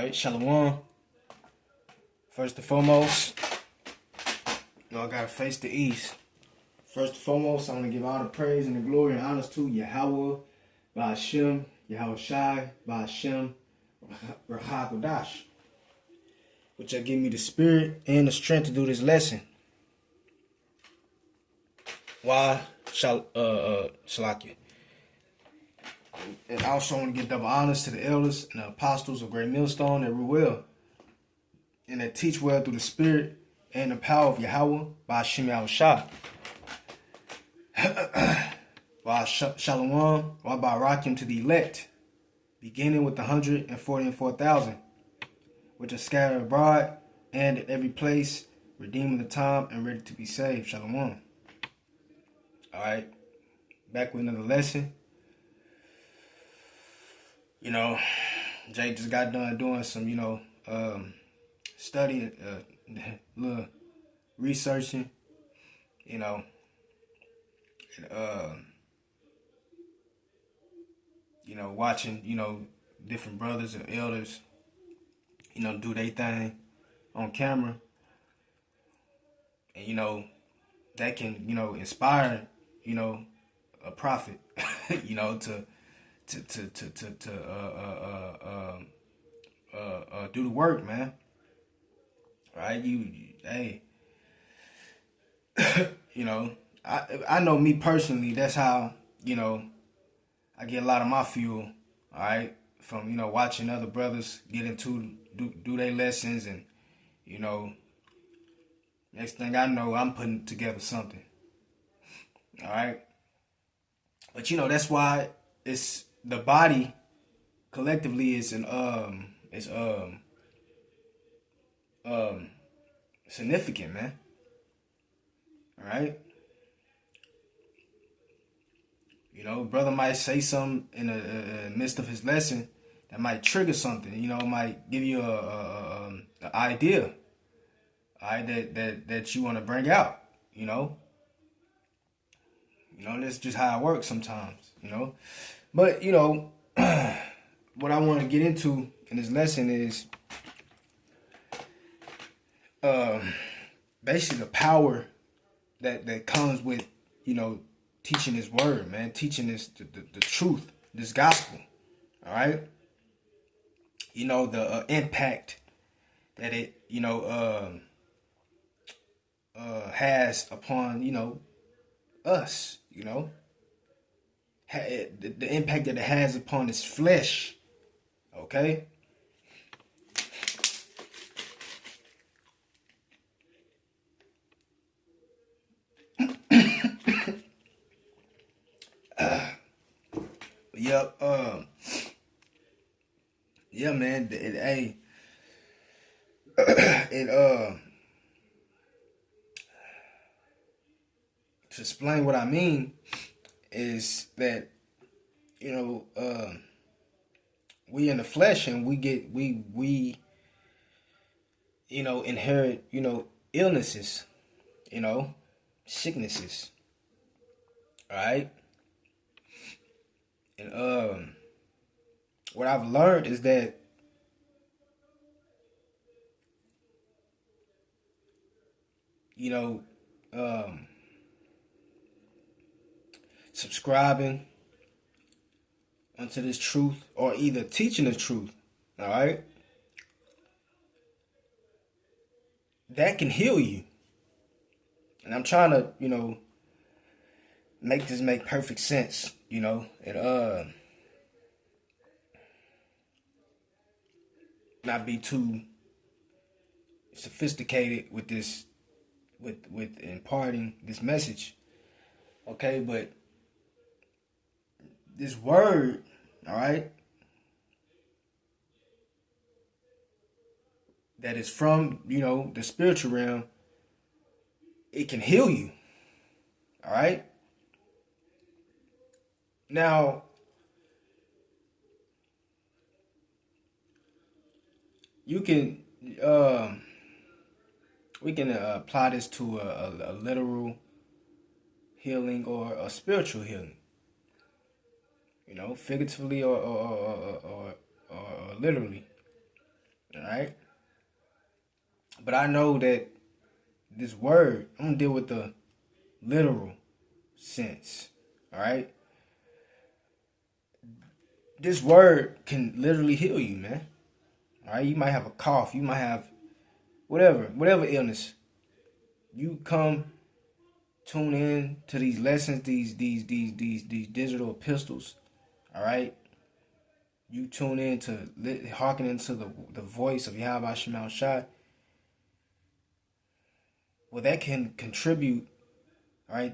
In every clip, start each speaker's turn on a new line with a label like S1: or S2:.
S1: Alright, Shalom. First and foremost, I gotta face the east. First and foremost, I want to give all the praise and the glory and honors to Yahweh, Ba'ashem, Yahweh Shai, Ba'ashem, Rahakodash, which will give me the spirit and the strength to do this lesson. Why? Shalakia. And I also want to give double honors to the elders and the apostles of Great Millstone that rule well and that teach well through the spirit and the power of Yahweh by Hashem Yahweh Shai. By Shalom, by Rakim to the elect, beginning with the 144,000, which are scattered abroad and at every place, redeeming the time and ready to be saved. Shalom. Alright, back with another lesson. Jay just got done doing some, studying, little researching, and, watching, different brothers and elders, do their thing on camera. And, that can, inspire, a prophet, to do the work, man. Right? Hey, I know me personally, that's how, I get a lot of my fuel, all right, from, watching other brothers get into, do their lessons and, next thing I know, I'm putting together something, all right? But, that's why it's, the body collectively is significant, man. All right. Brother might say something in the midst of his lesson that might trigger something. Might give you a idea, all right, that you want to bring out. That's just how it works sometimes. But, what I want to get into in this lesson is basically the power that comes with, teaching this word, man, teaching this the truth, this gospel, all right? The impact that it, has upon, us, the impact that it has upon his flesh, okay? Yep. Yeah, man. To explain what I mean is that, we in the flesh and we inherit, illnesses, sicknesses. All right. And what I've learned is that subscribing unto this truth or either teaching the truth, all right, that can heal you. And I'm trying to, make this make perfect sense, and not be too sophisticated with this, with imparting this message. Okay, but this word, all right, that is from, the spiritual realm, it can heal you. All right. Now, we can apply this to a literal healing or a spiritual healing. Figuratively or literally. All right. But I know that this word, I'm gonna deal with the literal sense. All right. This word can literally heal you, man. All right. You might have a cough. You might have whatever illness. You come tune in to these lessons, these digital epistles. All right. You tune in to hearken into the voice of Yahweh Shema Shai. Well, that can contribute. All right.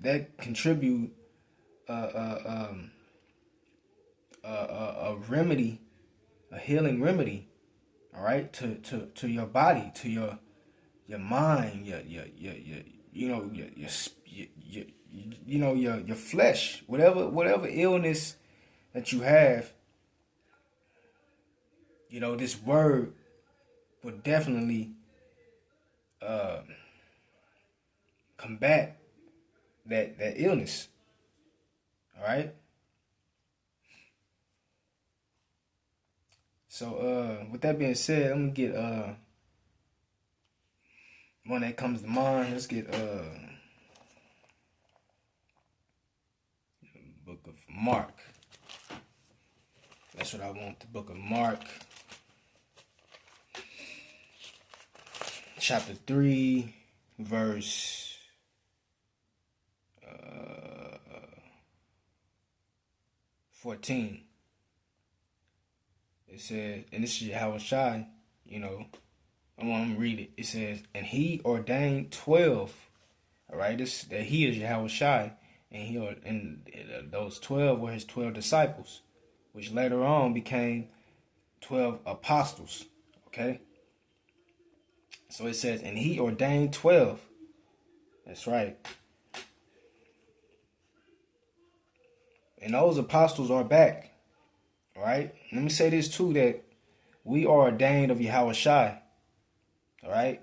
S1: That contribute a remedy, a healing remedy, all right, to your body, to your mind, your you know your flesh, whatever illness that you have. You know, this word will definitely combat that illness. All right. So with that being said, I'm gonna get one that comes to mind. Let's get book of Mark. That's what I want. The book of Mark, chapter 3, verse 14. It says, and this is Yahweh Shai, you know, I'm gonna read it. It says, and he ordained 12. All right, that he is Yahweh Shai, and those 12 were his 12 disciples, which later on became 12 apostles. Okay, so it says, and he ordained 12. That's right. And those apostles are back. All right. Let me say this too, that we are ordained of Yahweh Shai. All right.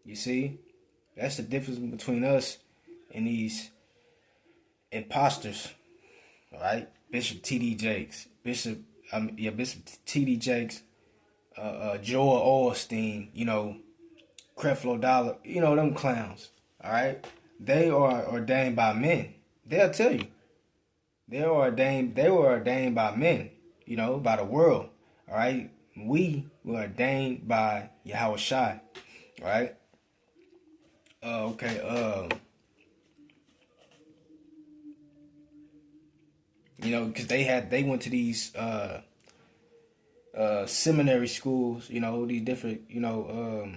S1: You see, that's the difference between us and these imposters. All right. Bishop T.D. Jakes, Bishop T.D. Jakes, Joel Osteen, you know, Creflo Dollar, you know, them clowns. All right. They are ordained by men. They'll tell you. They were ordained by men, you know, by the world. All right. We were ordained by Yahweh Shai. All right. Okay. You know, because they went to these seminary schools, you know, these different, you know,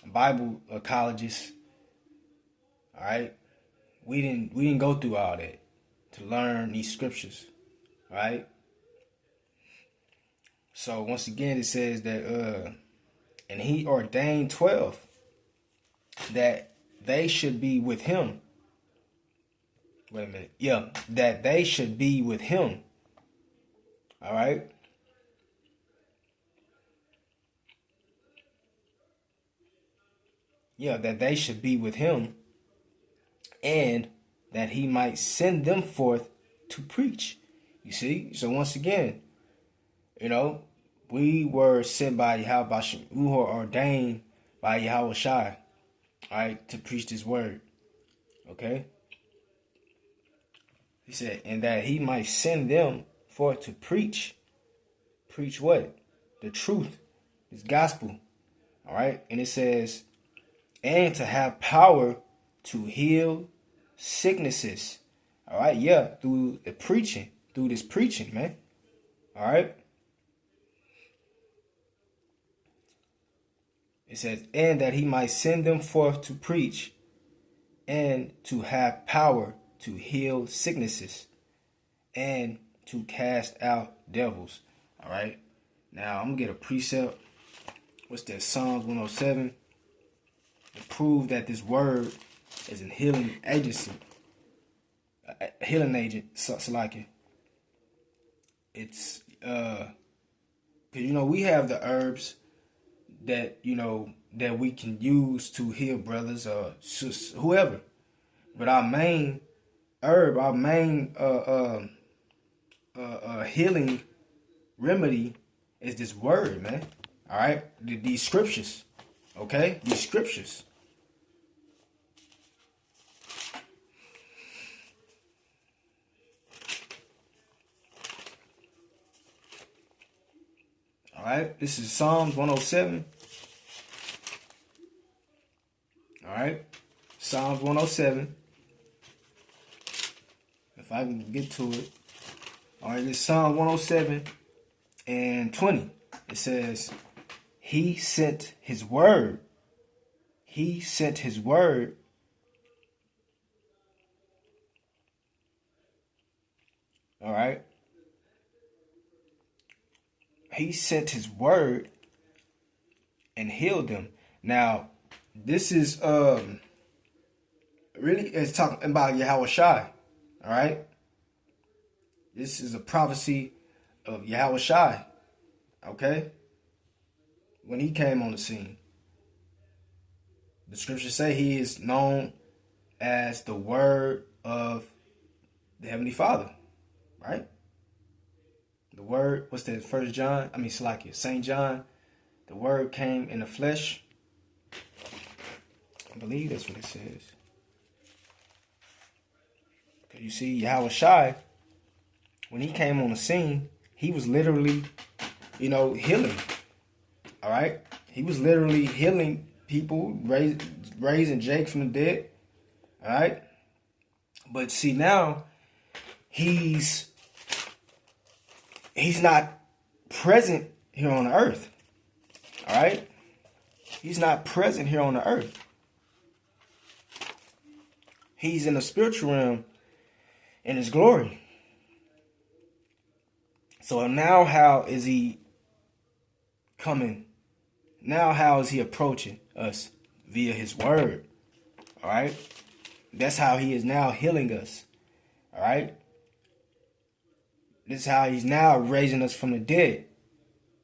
S1: Bible colleges. All right. We didn't go through all that to learn these scriptures, right? So once again, it says that, and he ordained 12 that they should be with him. Wait a minute. Yeah, that they should be with him. All right. Yeah, that they should be with him, and that he might send them forth to preach. You see? So once again, you know, we were sent by Yahweh, we were ordained by Yahweh Shai, all right, to preach this word. Okay? He said, and that he might send them forth to preach. Preach what? The truth, this gospel. All right? And it says, and to have power to heal sicknesses. All right? Yeah, through the preaching, through this preaching, man. All right? It says, and that he might send them forth to preach and to have power to heal sicknesses and to cast out devils. All right. Now I'm going to get a precept. What's that? Psalms 107. To prove that this word is a healing agency. A healing agent. Salaki. It's, because, you know, we have the herbs that, you know, that we can use to heal brothers or whoever. But our main herb, our main healing remedy is this word, man. All right, these scriptures. Okay, these scriptures. All right, this is Psalms 107. All right, Psalms 107. If I can get to it. All right, this Psalm 107 and 20. It says, He sent His word. He sent His word. All right. He sent His word and healed them. Now, this is really it's talking about Yahweh Shai. All right. This is a prophecy of Yahweh Shai. Okay. When He came on the scene, the scriptures say He is known as the Word of the Heavenly Father. Right. The Word, what's that? St. John. The Word came in the flesh. I believe that's what it says. Because you see, Yahweh Shai, when He came on the scene, He was literally, healing. All right? He was literally healing people, raising Jake from the dead. All right? But see, now, He's not present here on the earth. All right? He's not present here on the earth. He's in the spiritual realm in His glory. So now how is He coming? Now how is He approaching us? Via His word. All right? That's how He is now healing us. All right? This is how He's now raising us from the dead.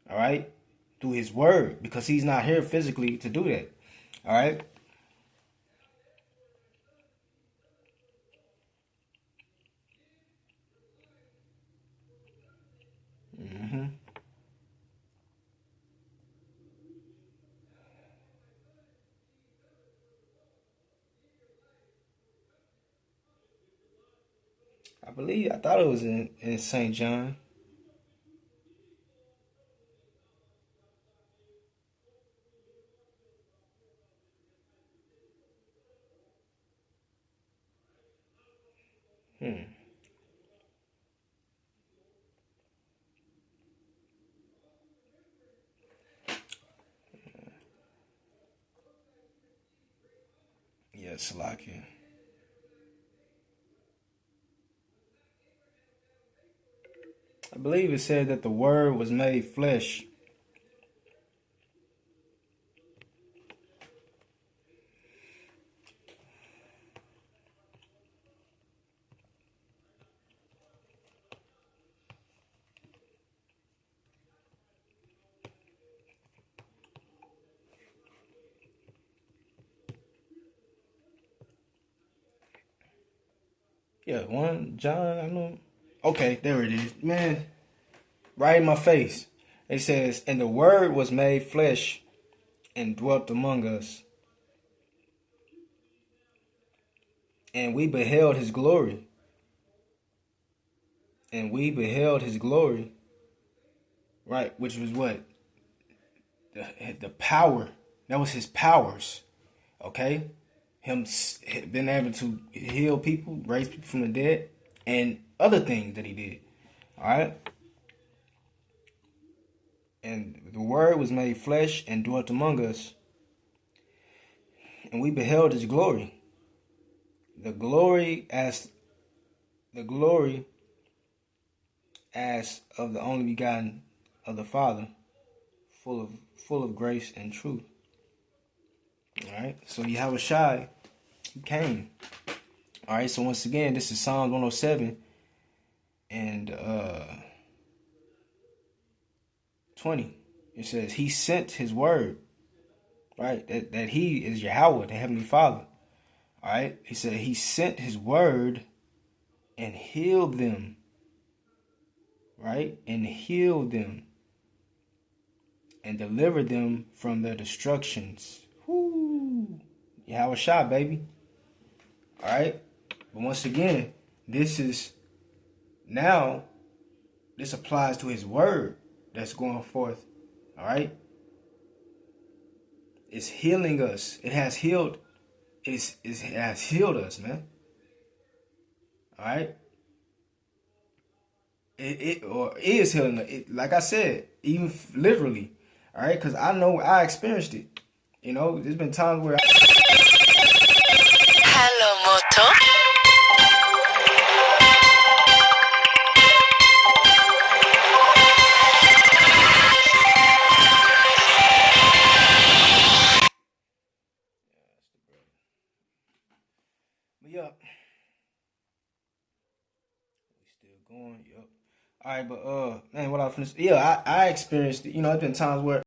S1: All right? Through His word. Because He's not here physically to do that. All right? I thought it was in St. John. Yeah, Salakia. I believe it said that the word was made flesh. Yeah, 1 John, I know. Okay, there it is. Man, right in my face. It says, and the word was made flesh and dwelt among us. And we beheld His glory. And we beheld His glory. Right, which was what? The power. That was His powers. Okay? Him being able to heal people, raise people from the dead, and other things that He did. All right? And the word was made flesh and dwelt among us. And we beheld His glory. The glory as of the only begotten of the Father, full of grace and truth. All right. So Yahweh Shai, He came. All right. So once again, this is Psalms 107 and 20. It says He sent His word. Right. That He is Yahweh, the Heavenly Father. All right. He said He sent His word and healed them. Right. And healed them. and deliver them from their destructions. Whoo! Yahweh Shai, baby. All right? But once again, this applies to his word that's going forth. All right? It's healing us. It has healed. It has healed us, man. All right? It is healing us. Like I said, even literally. All right? Because I know I experienced it. You know, there's been times where
S2: Hello, Moto.
S1: But yeah. We still going, yep. Alright, but man, what I finished, yeah, I experienced it. You know, there's been times where